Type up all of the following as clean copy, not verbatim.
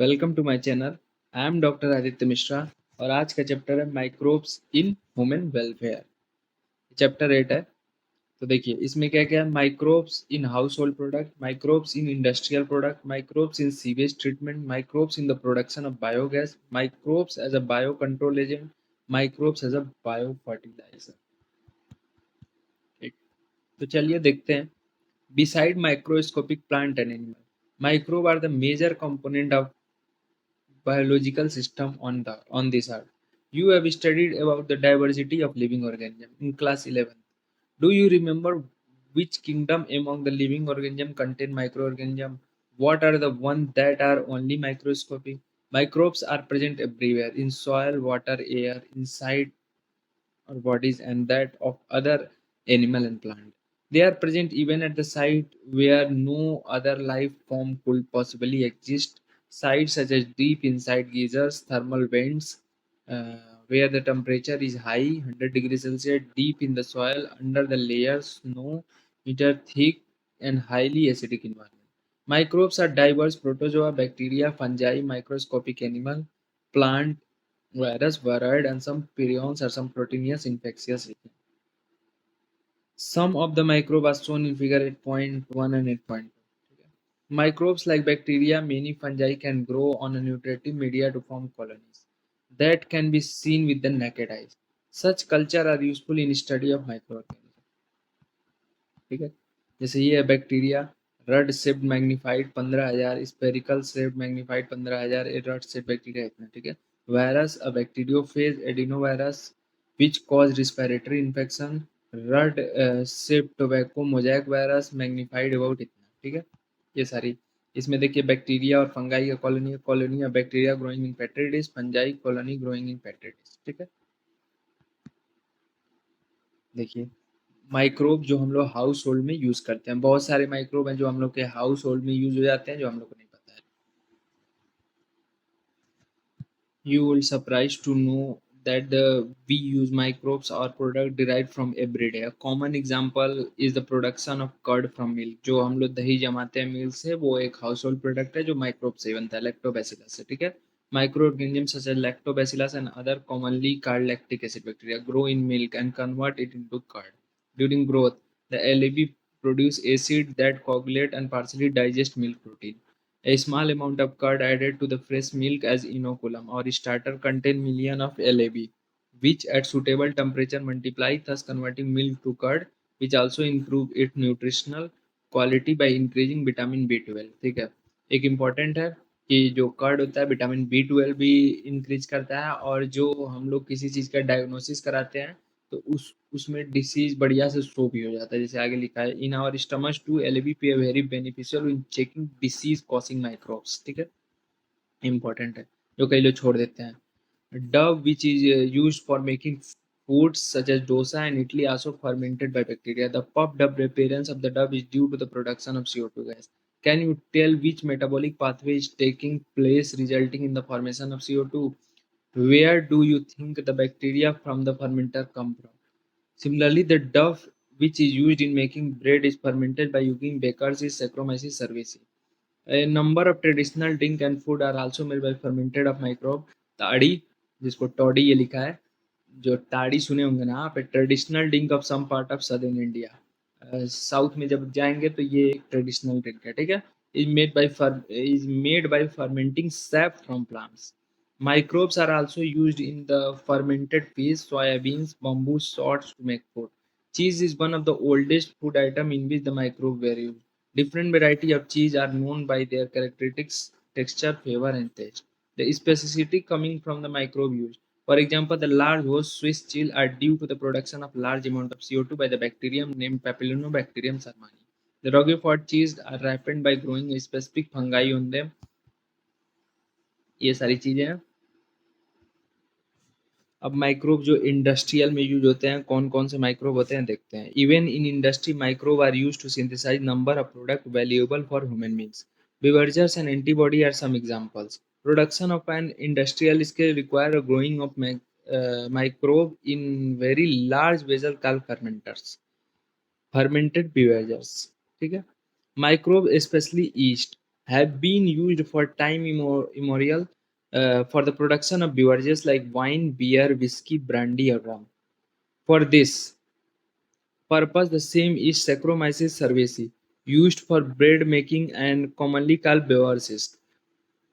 Welcome to my channel. I am doctor Aditya Mishra और आज का चैप्टर है microbes in human welfare. Chapter 8 है। तो देखिए इसमें क्या क्या है। Microbes in household product, microbes in industrial product, microbes in sewage treatment, microbes in the production of biogas, microbes as a biocontrol agent, microbes as a biofertiliser. ठीक, तो चलिए देखते हैं। Beside microscopic plant and animal, microbes are the major component of biological system on this earth. You have studied about the diversity of living organisms in class 11. Do you remember which kingdom among the living organisms contain microorganisms? What are the ones that are only microscopic? Microbes are present everywhere in soil, water, air, inside our bodies, and that of other animal and plant. They are present even at the site where no other life form could possibly exist. Sites such as deep inside geysers, thermal vents, uh, where the temperature is high, 100 degrees Celsius, deep in the soil, under the layers, snow, meter thick, and highly acidic environment. Microbes are diverse protozoa, bacteria, fungi, microscopic animal, plant, virus, varied, and some prions or some proteinous infectious agent. Some of the microbes are shown in figure 8.1 and 8.2. Microbes like bacteria, many fungi can grow on a nutritive media to form colonies that can be seen with the naked eyes. Such culture are useful in study of microorganisms. ठीक है, जैसे ये है bacteria, rod shaped magnified 15,000, spherical shaped magnified 15,000, ये rod shaped bacteria इतना। ठीक है, virus uh bacteriophage adenovirus which cause respiratory infection, rod shaped tobacco mosaic virus magnified about इतना। ठीक है, ये सारी इसमें देखिए बैक्टीरिया और फंगाई का colony of bacteria growing in petri dish, fungi colony growing in petri dish. ठीक है, देखिए माइक्रोब जो हम लोग हाउस होल्ड में यूज करते हैं, बहुत सारे माइक्रोब हैं जो हम लोग के हाउस होल्ड में यूज हो जाते हैं जो हम लोग को नहीं पता है। You will surprised to know that we use microbes or product derived from everyday. A common example is the production of curd from milk. जो हम लोग दही जमाते हैं मिल्क से, वो एक हाउस होल्ड प्रोडक्ट है जो माइक्रोब से बनता है, लैक्टोबैसिलस से। ठीक है, microorganisms such as lactobacillus and other commonly called lactic acid bacteria grow in milk and convert it into curd. During growth, the LAB produce acid that coagulate and partially digest milk protein. A small amount of curd added to the fresh milk as inoculum or starter contain million of LAB, which at suitable temperature multiply, thus converting milk to curd, which also improve its nutritional quality by increasing vitamin B12. ठीक है, एक important है कि जो curd होता है vitamin B12 भी increase करता है, और जो हम लोग किसी चीज़ का डायग्नोसिस कराते हैं तो उसमें डिसीज बढ़िया से शो भी हो जाता है। जैसे आगे लिखा है, in our stomach to LB पे very beneficial in checking disease causing microbes. ठीक है, इंपॉर्टेंट है, जो कई लोग छोड़ देते हैं। Dove which is use for making foods such as dosa and idli also fermented by bacteria. The puffed up appearance of the dough is due to the production of CO2 gas. Can you tell which metabolic pathway is taking place resulting in the formation of CO2? Where do you think the bacteria from the fermenter come from? Similarly, the dough which is used in making bread is fermented by using Baker's Saccharomyces cerevisiae. A number of traditional drink and food are also made by fermented of microbe. ताड़ी, जिसको toddy ये लिखा है, जो ताड़ी सुने होंगे ना आप, traditional drink of some part of southern India. South में जब जाएंगे तो ये एक ट्रेडिशनल ड्रिंक है। ठीक है, is made by fermenting SAP from plants. Microbes are also used in the fermented fish, soybeans, bamboo shoots to make food. Cheese is one of the oldest food item in which the microbes were used. Different variety of cheese are known by their characteristics, texture, flavor, and taste. The specificity coming from the microbe used. For example, the large host Swiss cheese are due to the production of large amount of CO2 by the bacterium named Papillomobacterium sermani. The Roquefort cheese are ripened by growing a specific fungi on them. ये सारी चीजें हैं। अब microbe जो industrial में use होते हैं, कौन कौन से माइक्रोब होते हैं देखते हैं। Even in industry microbe are use to synthesise number of product valuable for human beings. Beverges and antibody are some examples. Production of an industrial scale require a growing of microbe in very large vessel called fermented beverages. ठीक है, microbe especially yeast have been used for time immemorial for the production of beverages like wine, beer, whiskey, brandy, or rum. For this purpose, the same is Saccharomyces cerevisiae, used for bread making and commonly called beverage,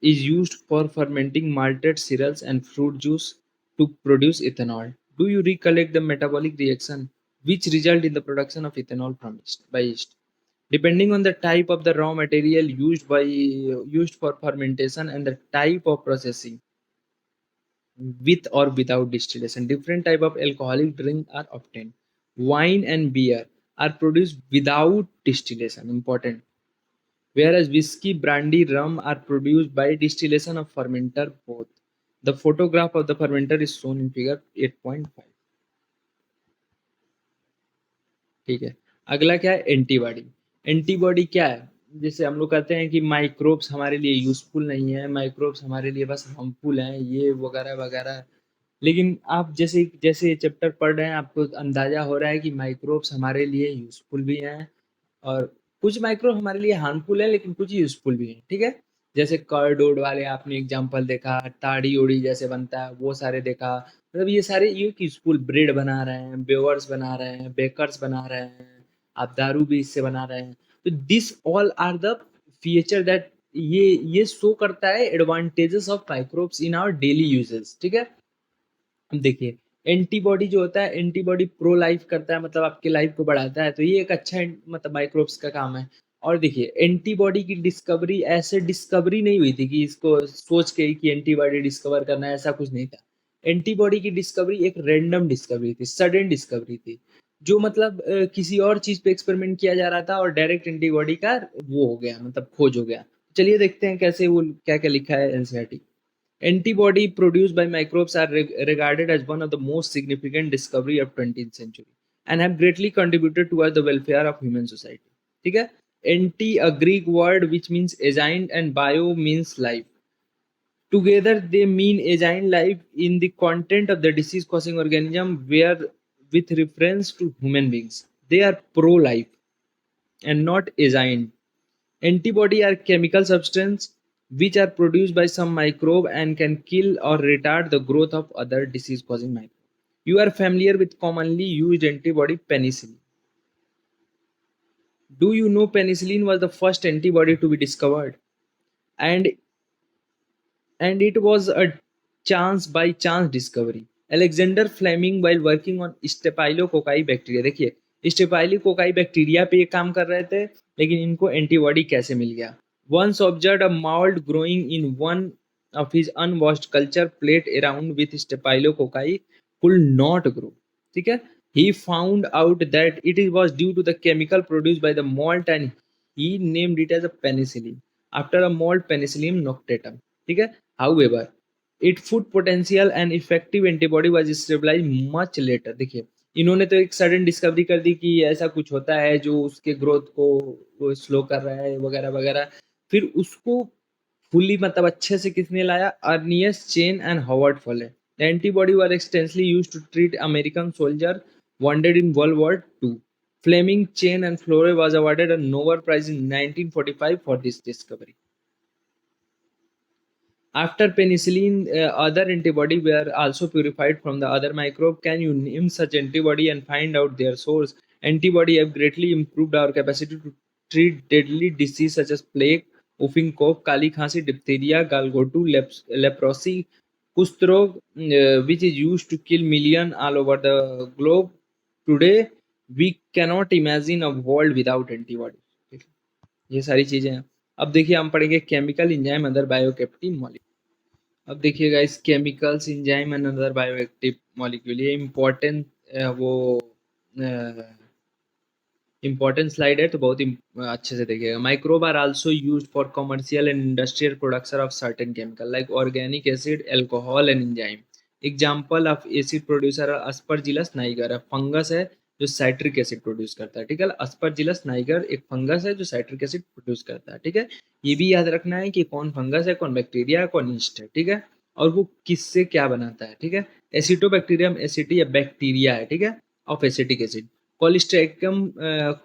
is used for fermenting malted cereals and fruit juice to produce ethanol. Do you recollect the metabolic reaction which result in the production of ethanol from yeast by yeast? Depending on the type of the raw material used for fermentation and the type of processing, with or without distillation, different type of alcoholic drink are obtained. Wine and beer are produced without distillation. Important. Whereas whiskey, brandy, rum are produced by distillation of fermenter both. The photograph of the fermenter is shown in figure 8.5. ठीक है। अगला क्या है? Antibody. Antibody क्या है? जैसे हम लोग कहते हैं कि माइक्रोब्स हमारे लिए यूजफुल नहीं है, माइक्रोब्स हमारे लिए बस हार्मफुल हैं, ये वगैरह वगैरह। लेकिन आप जैसे जैसे ये चैप्टर पढ़ रहे हैं, आपको अंदाजा हो रहा है कि माइक्रोब्स हमारे लिए यूजफुल भी हैं और कुछ माइक्रोब हमारे लिए हार्मफुल है, लेकिन कुछ यूजफुल भी हैं। ठीक है। जैसे कर्ड वाले आपने एग्जांपल देखा, ताड़ी ओड़ी जैसे बनता है वो सारे देखा। मतलब ये सारे ये यूजफुल ब्रेड बना रहे हैं, बेवर्स बना रहे हैं, बेकर्स बना रहे हैं, आप दारू भी इससे बना रहे हैं। तो this all are the feature that ये शो करता है advantages of microbes in our daily uses. ठीक है। अब देखिए एंटीबॉडी जो होता है, एंटीबॉडी प्रो लाइफ करता है, मतलब आपके लाइफ को बढ़ाता है, तो ये एक अच्छा मतलब माइक्रोब्स का काम है। और देखिए एंटीबॉडी की डिस्कवरी ऐसे डिस्कवरी नहीं हुई थी कि इसको सोच के कि एंटीबॉडी डिस्कवर करना है, ऐसा कुछ नहीं था। एंटीबॉडी की डिस्कवरी एक रैंडम डिस्कवरी थी, सडन डिस्कवरी थी, जो मतलब किसी और चीज पे एक्सपेरिमेंट किया जा रहा था और डायरेक्ट एंटीबॉडी का वो हो गया, मतलब खोज हो गया। चलिए देखते हैं कैसे वो क्या क्या लिखा है NCERT. Antibody produced by microbes are regarded as one of the most significant discovery of 20th century and have greatly contributed towards the welfare of human society. ठीक है। Anti a Greek word which means agent and bio means life. Together they mean agent life in the content of the disease causing organism where with reference to human beings. They are pro life and not agent. Antibody are chemical substance which are produced by some microbe and can kill or retard the growth of other disease causing microbe. You are familiar with commonly used antibody penicillin. Do you know penicillin was the first antibody to be discovered? And it was a chance by chance discovery. Alexander Fleming while working on staphylococci bacteria, देखिए staphylococci bacteria पे ये काम कर रहे थे, लेकिन इनको antibody कैसे मिल गया? Once observed a mold growing in one of his unwashed culture plate around with staphylococci could not grow. ठीक है। He found out that it was due to the chemical produced by the mold and he named it as a penicillin after a mold Penicillium noctatum. ठीक है। However, its food potential and effective antibody was stabilized much later. देखिए इन्होंने तो एक sudden discovery कर दी कि ऐसा कुछ होता है जो उसके ग्रोथ को स्लो कर रहा है वगैरह वगैरह। फिर उसको फुली मतलब अच्छे से किसने लाया? Ernest Chain and Howard Florey. The antibody were extensively used to treat American soldier wounded in World War II. Fleming, Chain, and Flore was awarded a Nobel Prize in 1945 for this discovery. After penicillin, other antibody were also purified from the other microbe. Can you name such antibody and find out their source? Antibody have greatly improved our capacity to treat deadly disease such as plague, whooping cough, kali khansi, diphtheria, galgotu, leprosy, kustrog, which is used to kill millions all over the globe. Today, we cannot imagine a world without antibody. ये सारी चीजें हैं। अब देखिए हम पढ़ेंगे chemical enzyme other bioactive molecule. अब देखिएगा इस chemicals enzyme and other bioactive molecule, ये इम्पोर्टेंट वो इम्पोर्टेंट स्लाइड है, तो बहुत ही अच्छे से देखिएगा। Microbe are also used for commercial and industrial production of certain chemical like organic acid, alcohol and enzyme. Example of acid producer Aspergillus niger, fungus है जो साइट्रिक एसिड प्रोड्यूस करता है। ठीक है। अस्परजिलस नाइगर एक फंगस है जो citric acid produce करता है। ठीक है। ये भी याद रखना है कि कौन फंगस है, कौन बैक्टीरिया है, कौन ईस्ट है। ठीक है। और वो किससे क्या बनाता है। ठीक है। एसिटोबैक्टीरियम एसिटी या बैक्टीरिया है। ठीक है। Of acetic acid.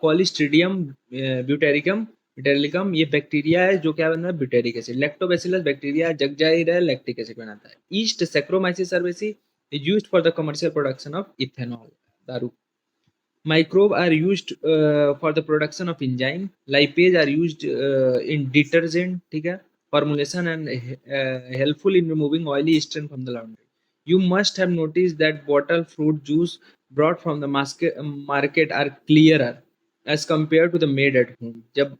Colistridium ब्यूटेरिकम बिटेरिलिकम ये बैक्टीरिया है जो क्या बनता है, ब्यूटेरिक एसिड। लैक्टोबैसिलस बैक्टीरिया जग जाहिर है लैक्टिक एसिड बनाता है। East saccharomyces cerevisiae is used for the commercial production of ethanol, दारू। Microbe are used for the production of enzyme. Lipase are used in detergent, ठीक है, formulation and helpful in removing oily stain from the laundry. You must have noticed that bottled fruit juice brought from the market are clearer as compared to the made at home. जब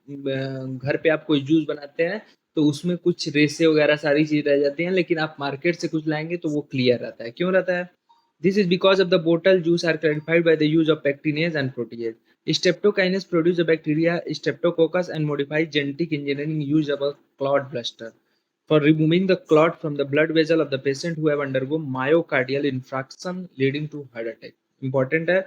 घर पे आप कोई juice बनाते हैं तो उसमें कुछ रेसे वगैरह सारी चीज रह जाती हैं, लेकिन आप मार्केट से कुछ लाएंगे तो वो क्लियर रहता है। क्यों रहता है? This is because of the bottle juice are clarified by the use of pectinase and protease. Streptokinase produce the bacteria Streptococcus and modifies genetic engineering use of a clot buster for removing the clot from the blood vessel of the patient who have undergone myocardial infarction leading to heart attack. Important है,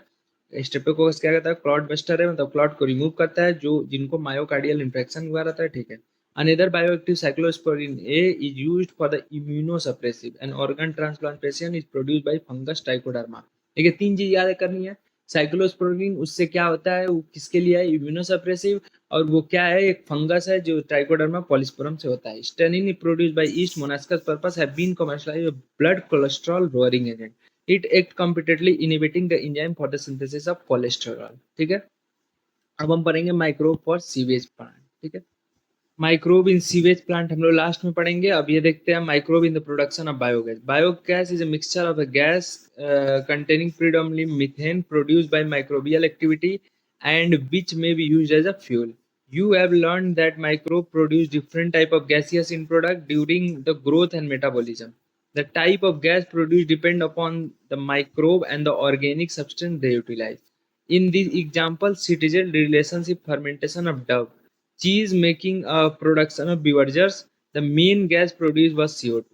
Streptococcus क्या करता है, clot buster है, मतलब clot को remove करता है जो जिनको मायोकार्डियल इन्फेक्शन हुआ रहता है, ठीक है। Another bioactive cyclosporin A is used for the immunosuppressive and organ transplantation is produced by fungus trichoderma। ठीक है, तीन चीज याद करनी है। साइक्लोस्पोरिन उससे क्या होता है, वो किसके लिए है, इम्यूनोसप्रेसिव, और वो क्या है, एक फंगस है जो ट्राइकोडर्मा पॉलिस्पोरम से होता है। Statin produced by yeast Monascus purpureus have been commercialized blood cholesterol lowering agent. It act competitively inhibiting the enzyme for the synthesis of cholesterol। ठीक है। अब हम पढ़ेंगे माइक्रोब फॉर सीवेज प्लांट। ठीक है, माइक्रोब इन सीवेज प्लांट हम लोग last में पढ़ेंगे। अब ये देखते हैं microbe in the production of biogas. Biogas is a mixture of a gas containing predominantly methane produced by microbial activity and which may be used as a fuel. You have learned that microbe produce different type of gaseous in product during the growth and metabolism. The type of gas produced depend upon the microbe and the organic substance they utilize. In this example, citizen relationship fermentation of dove, cheese making a production of beverages, the main gas produced was CO2.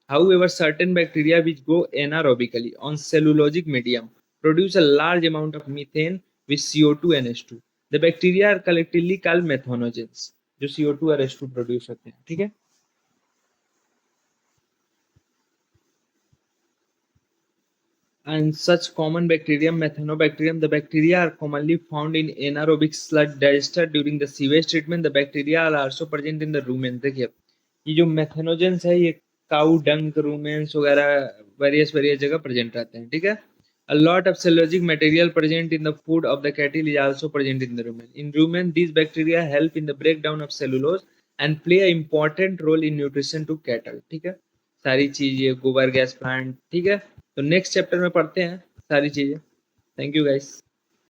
However, certain bacteria which grow anaerobically on cellulosic medium produce a large amount of methane with CO2 and H2. The bacteria are collectively called methanogens, जो CO2 और H2 produce होते हैं। ठीक है, and such common bacterium, methanobacterium, the bacteria are commonly found in anaerobic sludge digester during the sewage treatment. The bacteria are also present in the rumen। देखिए, ये जो methanogens है ये काउ डंग रूमेंस वगैरह वेरियस वेरियस जगह present रहते हैं। ठीक है, a lot of cellulosic material present in the food of the cattle is also present in the rumen। In rumen, these bacteria help in the breakdown of cellulose and play an important role in nutrition to cattle। ठीक है, सारी चीज ये गोबर gas plant. ठीक है, तो next chapter में पढ़ते हैं सारी चीजें। Thank you guys.